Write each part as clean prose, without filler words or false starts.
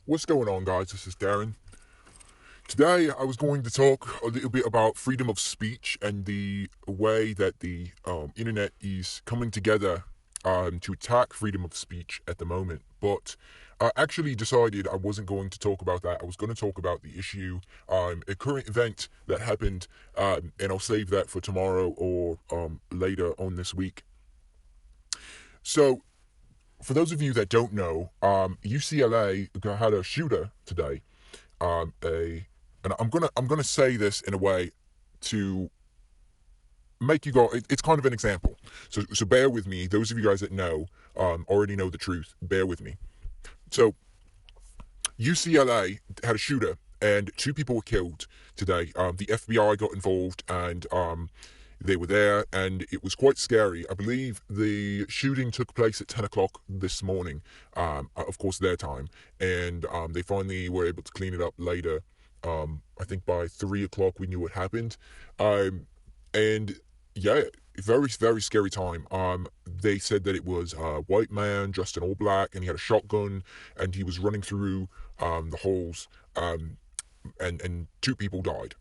What's going on, guys? This is Darren. Today, I was going to talk a little bit about freedom of speech and the way that the internet is coming together to attack freedom of speech at the moment. But I actually decided I wasn't going to talk about that. I was going to talk about the issue, a current event that happened, and I'll save that for tomorrow or later on this week. So, for those of you that don't know, UCLA had a shooter today. A and I'm gonna say this in a way to make you go. It's kind of an example. So bear with me. Those of you guys that know already know the truth. Bear with me. So UCLA had a shooter and two people were killed today. The FBI got involved and they were there, and it was quite scary. I believe the shooting took place at 10 o'clock this morning, of course, their time, and they finally were able to clean it up later. I think by 3 o'clock we knew what happened. And yeah, very, very scary time. They said that it was a white man dressed in all black, and he had a shotgun, and he was running through the holes, and two people died.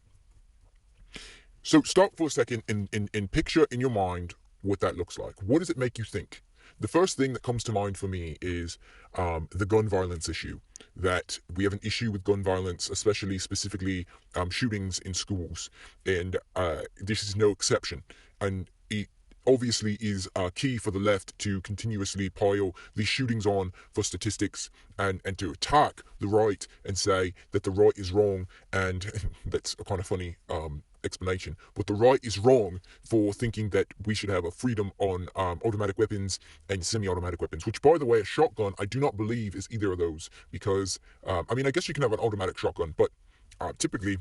So stop for a second and picture in your mind what that looks like. What does it make you think? The first thing that comes to mind for me is the gun violence issue. That we have an issue with gun violence, especially specifically shootings in schools, and this is no exception. And it obviously is key for the left to continuously pile these shootings on for statistics and to attack the right and say that the right is wrong. And that's a kind of funny explanation, but the right is wrong for thinking that we should have a freedom on automatic weapons and semi-automatic weapons, which, by the way, a shotgun I do not believe is either of those, because I mean, I guess you can have an automatic shotgun, but typically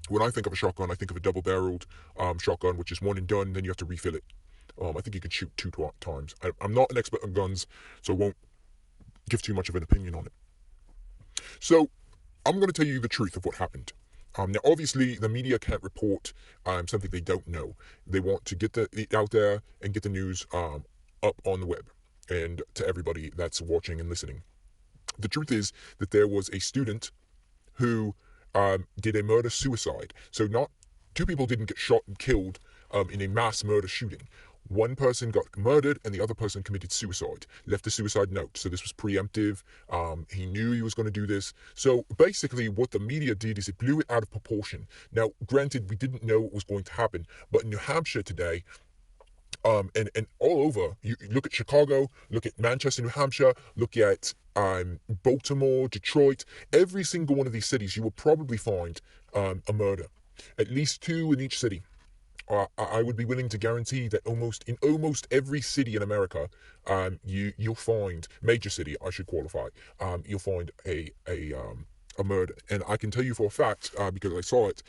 when I think of a shotgun, I think of a double-barreled shotgun, which is one and done, then you have to refill it. I think you can shoot two times. I'm not an expert on guns, so I won't give too much of an opinion on it. So I'm going to tell you the truth of what happened. Now, obviously, the media can't report something they don't know. They want to get it out there and get the news up on the web and to everybody that's watching and listening. The truth is that there was a student who did a murder-suicide. So not two people didn't get shot and killed in a mass murder shooting. One person got murdered and the other person committed suicide, left a suicide note. So this was preemptive. He knew he was going to do this. So basically what the media did is it blew it out of proportion. Now, granted, we didn't know what was going to happen, but in New Hampshire today, and all over, you look at Chicago, look at Manchester, New Hampshire, look at Baltimore, Detroit, every single one of these cities, you will probably find a murder. At least two in each city. I would be willing to guarantee that in almost every city in America, you'll find, major city, I should qualify, you'll find a murder. And I can tell you for a fact, because I saw it,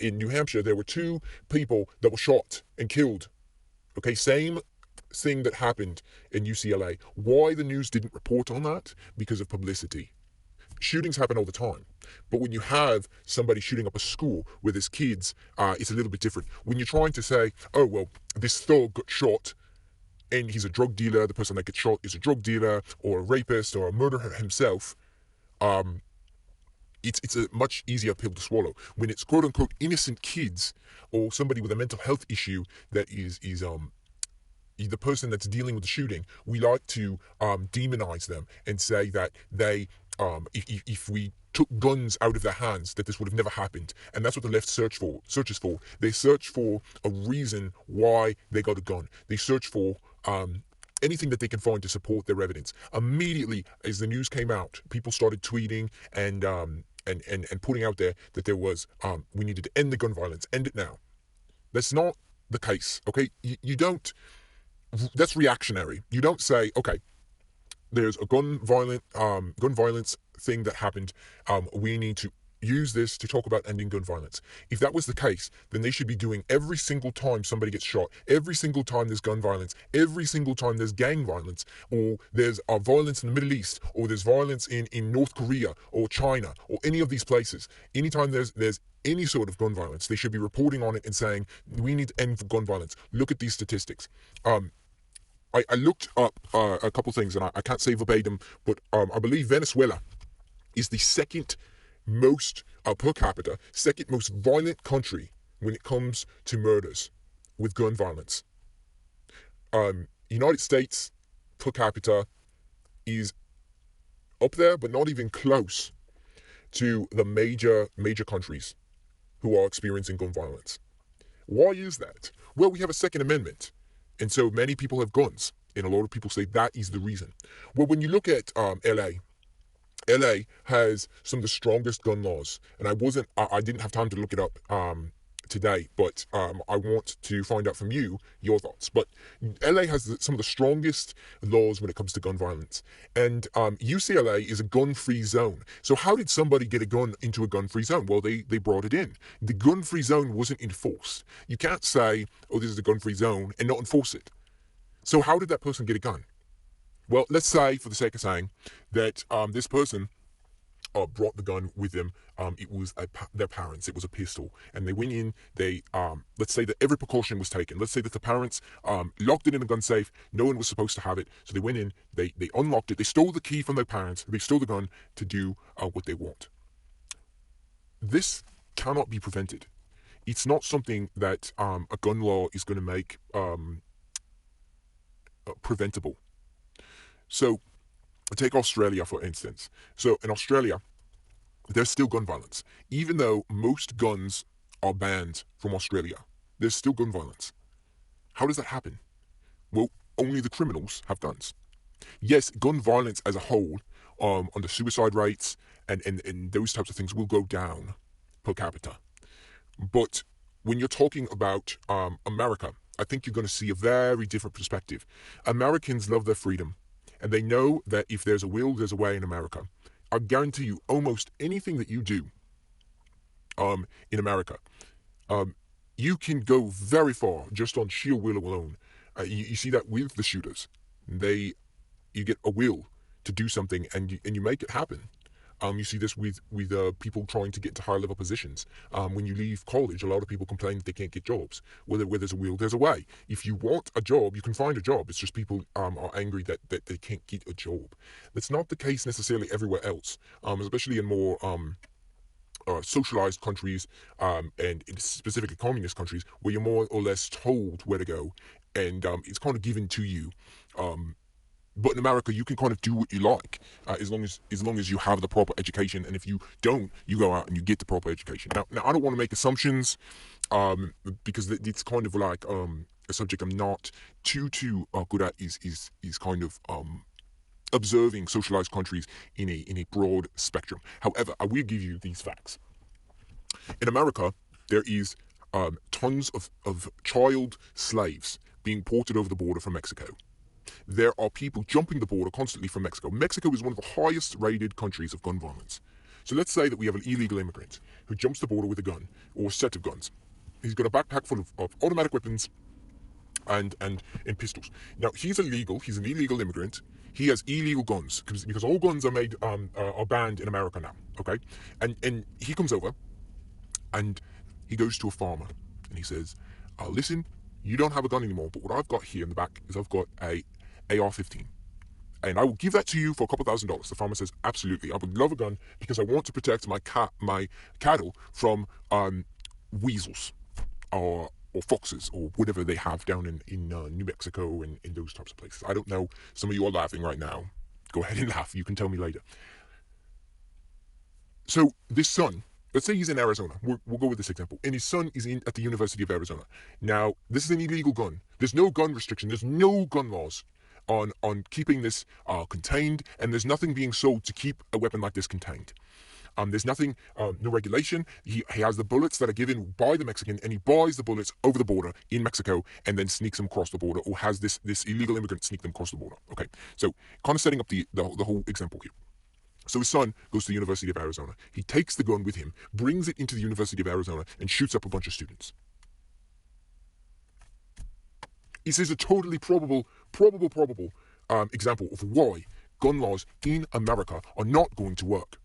in New Hampshire, there were two people that were shot and killed. Okay, same thing that happened in UCLA. Why the news didn't report on that? Because of publicity. Shootings happen all the time. But when you have somebody shooting up a school with his kids, it's a little bit different. When you're trying to say, oh, well, this thug got shot and he's a drug dealer, the person that gets shot is a drug dealer or a rapist or a murderer himself, it's a much easier pill to swallow. When it's quote-unquote innocent kids or somebody with a mental health issue that is the person that's dealing with the shooting, we like to demonize them and say that they, if we took guns out of their hands, that this would have never happened. And that's what the left searches for. They search for a reason why they got a gun. They search for anything that they can find to support their evidence. Immediately, as the news came out, people started tweeting and putting out there that there was, we needed to end the gun violence, end it now. That's not the case, okay? You don't, that's reactionary. You don't say, okay, there's a gun violence thing that happened. We need to use this to talk about ending gun violence. If that was the case, then they should be doing every single time somebody gets shot, every single time there's gun violence, every single time there's gang violence, or there's violence in the Middle East, or there's violence in North Korea or China or any of these places. Anytime there's any sort of gun violence, they should be reporting on it and saying, we need to end gun violence. Look at these statistics. I looked up a couple things, and I can't say verbatim, but I believe Venezuela is the second most, per capita, second most violent country when it comes to murders with gun violence. United States per capita is up there, but not even close to the major countries who are experiencing gun violence. Why is that? Well, we have a Second Amendment, and so many people have guns, and a lot of people say that is the reason. Well, when you look at LA has some of the strongest gun laws, and I didn't have time to look it up today, but I want to find out from you your thoughts. But LA has some of the strongest laws when it comes to gun violence, and UCLA is a gun-free zone. So how did somebody get a gun into a gun-free zone? Well, they brought it in. The gun-free zone wasn't enforced. You can't say, oh, this is a gun-free zone, and not enforce it. So how did that person get a gun? Well, let's say, for the sake of saying, that this person brought the gun with them. It was their parents. It was a pistol, and they went in. They let's say that every precaution was taken. Let's say that the parents locked it in a gun safe. No one was supposed to have it, so they went in. They unlocked it. They stole the key from their parents. They stole the gun to do what they want. This cannot be prevented. It's not something that a gun law is going to make preventable. So, take Australia, for instance. So, in Australia, there's still gun violence. Even though most guns are banned from Australia, there's still gun violence. How does that happen? Well, only the criminals have guns. Yes, gun violence as a whole, on the suicide rates and those types of things will go down per capita. But when you're talking about America, I think you're going to see a very different perspective. Americans love their freedom. And they know that if there's a will, there's a way in America. I guarantee you, almost anything that you do in America, you can go very far just on sheer will alone. You see that with the shooters. You get a will to do something, and you make it happen. You see this with people trying to get to higher level positions. When you leave college, a lot of people complain that they can't get jobs. Where there's a will, there's a way. If you want a job, you can find a job. It's just people are angry that they can't get a job. That's not the case necessarily everywhere else, especially in more socialized countries and in specifically communist countries, where you're more or less told where to go, and it's kind of given to you. But in America, you can kind of do what you like, as long as you have the proper education. And if you don't, you go out and you get the proper education. Now I don't want to make assumptions, because it's kind of like a subject I'm not too good at. Is kind of observing socialized countries in a broad spectrum. However, I will give you these facts. In America, there is tons of child slaves being ported over the border from Mexico. There are people jumping the border constantly from Mexico. Mexico is one of the highest rated countries of gun violence. So let's say that we have an illegal immigrant who jumps the border with a gun or a set of guns. He's got a backpack full of automatic weapons and pistols. Now, he's illegal. He's an illegal immigrant. He has illegal guns because all guns are banned in America now. Okay, and he comes over and he goes to a farmer and he says, "Listen, you don't have a gun anymore, but what I've got here in the back is I've got a AR-15. And I will give that to you for a couple $1,000s. The farmer says, absolutely, I would love a gun because I want to protect my cattle from weasels or foxes or whatever they have down in New Mexico and in those types of places. I don't know. Some of you are laughing right now. Go ahead and laugh. You can tell me later. So this son, let's say he's in Arizona. We'll go with this example. And his son is at the University of Arizona. Now, this is an illegal gun. There's no gun restriction. There's no gun laws on keeping this contained, and there's nothing being sold to keep a weapon like this contained. There's nothing, no regulation. He has the bullets that are given by the Mexican, and he buys the bullets over the border in Mexico and then sneaks them across the border, or has this illegal immigrant sneak them across the border. Okay, so kind of setting up the whole example here. So his son goes to the University of Arizona. He takes the gun with him, brings it into the University of Arizona, and shoots up a bunch of students. This is a totally probable example of why gun laws in America are not going to work.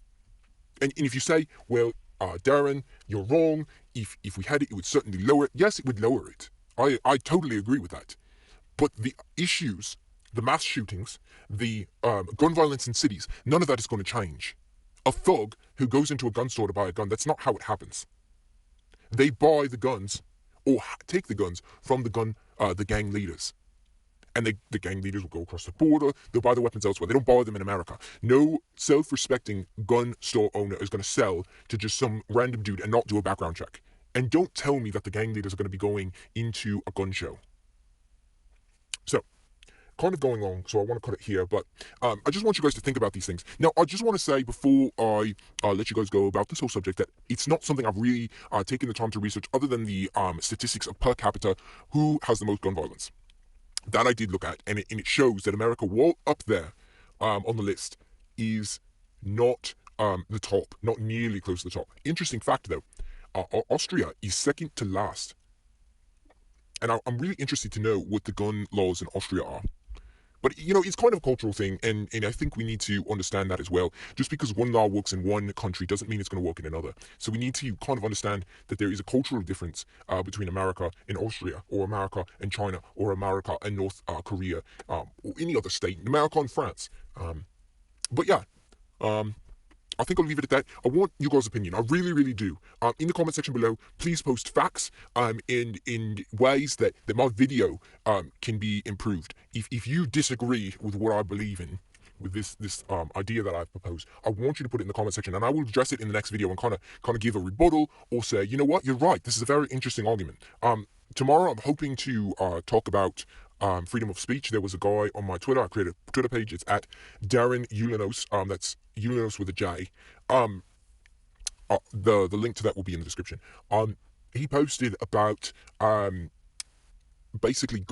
And if you say, well, Darren, you're wrong. If we had it, it would certainly lower it. Yes, it would lower it. I totally agree with that. But the issues, the mass shootings, the gun violence in cities, none of that is going to change a thug who goes into a gun store to buy a gun. That's not how it happens. They buy the guns or take the guns from the gang leaders. And the gang leaders will go across the border. They'll buy the weapons elsewhere. They don't buy them in America. No self-respecting gun store owner is going to sell to just some random dude and not do a background check. And don't tell me that the gang leaders are going to be going into a gun show. So, kind of going on, so I want to cut it here, but I just want you guys to think about these things. Now, I just want to say before I let you guys go about this whole subject that it's not something I've really taken the time to research other than the statistics of per capita who has the most gun violence. That I did look at, and it shows that America, while up there on the list, is not the top, not nearly close to the top. Interesting fact, though, Austria is second to last. And I'm really interested to know what the gun laws in Austria are. But, it's kind of a cultural thing, and I think we need to understand that as well. Just because one law works in one country doesn't mean it's going to work in another. So we need to kind of understand that there is a cultural difference between America and Austria, or America and China, or America and North Korea, or any other state, America and France. But yeah, I think I'll leave it at that. I want you guys' opinion. I really, really do. In the comment section below, please post facts in ways that my video can be improved. If you disagree with what I believe in, with this idea that I've proposed, I want you to put it in the comment section, and I will address it in the next video and kind of give a rebuttal or say, you know what, you're right. This is a very interesting argument. Tomorrow, I'm hoping to talk about freedom of speech. There was a guy on my Twitter. I created a Twitter page. It's at Darren Ulinos. That's Ulinos with a J. The link to that will be in the description. He posted about basically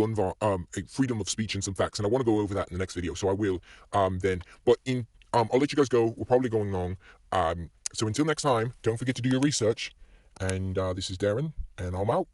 freedom of speech and some facts, and I want to go over that in the next video. So I will then. But I'll let you guys go. We're probably going long. So until next time, don't forget to do your research. And this is Darren, and I'm out.